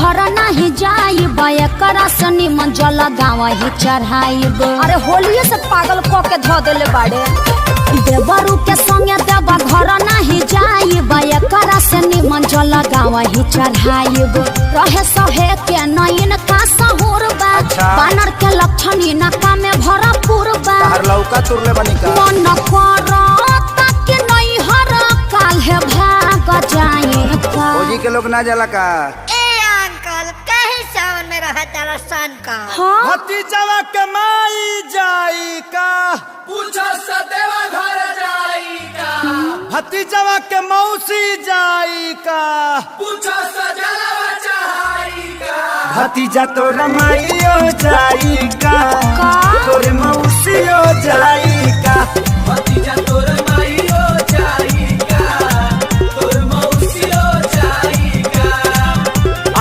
घर नहीं जाइब एकरा से निमन जल गाँव ही चढ़ाइब। अरे होलिये से पागल क के धो देले बाड़े। देवरू के संगे देव घर नहीं जाइब एकरा से निमन जल गाँव ही चढ़ाइब। रहे सहे के नयन का सहूर बा बानर के लक्षण इनका में भरपूर बा। लौका तुरले बनी का मन करता कि नहीं हर काल है भाग जाए का। फौजी के लोग ना जाला का अंकल कहीं सावन में रहा तारा सन का। हाँ? भतीजवा के माई जाई का पूछो सदेवा घर जाई का। भतीजवा के मौसी जाई का पूछो सजलवा चढ़ाई का। भतीजा तो रमाइयो जाई का तोरे मौसियो जाई का। भतीजा तोर माईयो जाई का तोर मौसियो जाई का।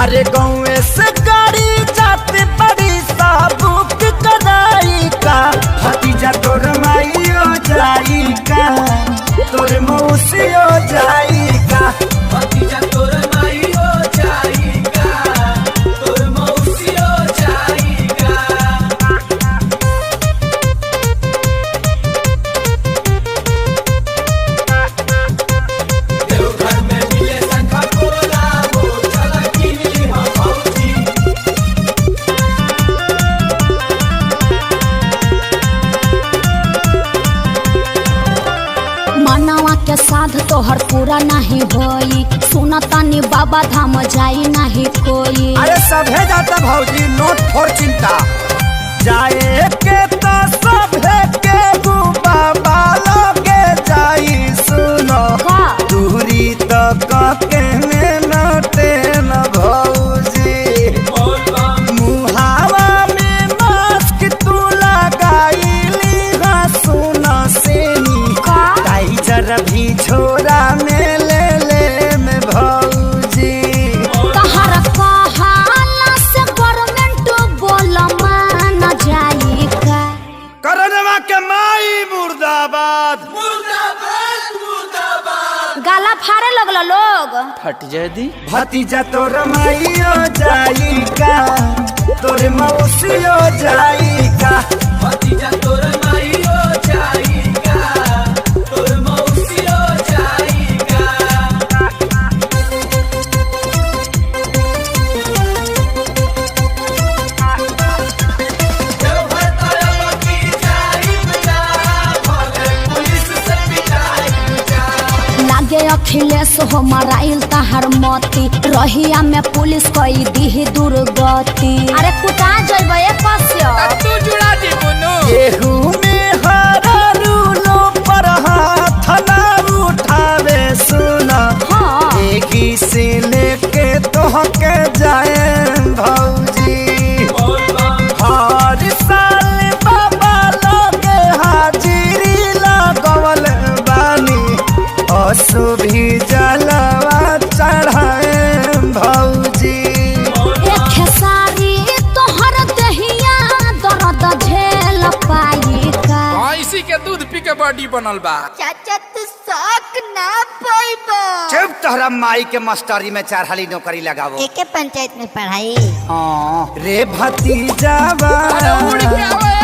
अरे गाँव से गाड़ी जाते बड़ी साबुक कराई का। भतीजा तो रमाइयो जाई का तोरे मौसियो जाई का। भतीजा तोर माईयो जाई का तोर मौसियो जाई का। देवघर में मिले शंखा पोला हो चला किनी हम फौजी। मनवा के साध तोहर पूरा नहीं होई सुनतानी बाबा धाम जाई नहीं कोई। अरे सभे जाता भौजी नोट फोर चिंता जाए के तो सभे के बाबा लोगे जाई सुनो का? दूरी तो के नोटे न भौजी मुहावा में मास्क तू लगाईली हा सुनो सेनी का? टाइजर भी छोरा में ले में भौजी। तहर कहाला से गवर्नमेंट बोल मान जाई का। करनवा के माई मुर्दाबाद मुर्दाबाद मुर्दाबाद। गाला फाड़े लगल लोग। फट जाए दी भतीजा तो रमाइयो जाई का तोरे मौसियो जाई का। भतीजा तोर माईयो जाई का तोर मौसियो जाई का। देवघर तारा की जाई बजा भले पुलिस से पिटाई जा। लागे अखिलेश हो मराइल तहर मती रहिया में पुलिस कई दी दुर्गति। अरे कुटा जइबे पस्यो तू जुड़ा दी बुनु। गेहूं में हरा रूलो पर हाथ ना उठावे सुना। हाँ। एही से लेके तोहके जाए भौजी। हर साल बाबा लोगे हाजिरी लगवल बानी असु भी जलवा चढ़ाए भौजी। एक खेसारी तोहर दहिया दर्द झेल पाई का। इसी के दूध पी के बॉडी बनल बा। चाचा तू शौक ना पाइबा। जब तोहरा माई के मास्टरी में चारहाली नौकरी लगावो। एके पंचायत में पढ़ाई। हाँ रे भतीजावा उड़ के आवे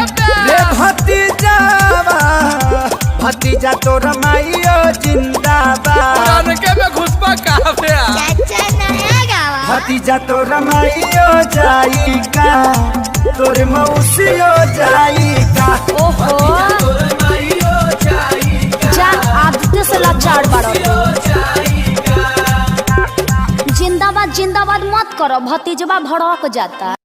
रे भतीजावा भतीजा तोर माइयो जिंदाबाद। जान के में घुसपा काफे आ। चाचा नया गावा। भतीजा तोर माइयो जाई का तोर मौसियो जाई का। ओहो तोर माईयो जाई का जा आदित्य से लाचार बाड़ो। जाई का। जिंदाबाद जिंदाबाद मत करो भतीजवा भड़क जाता।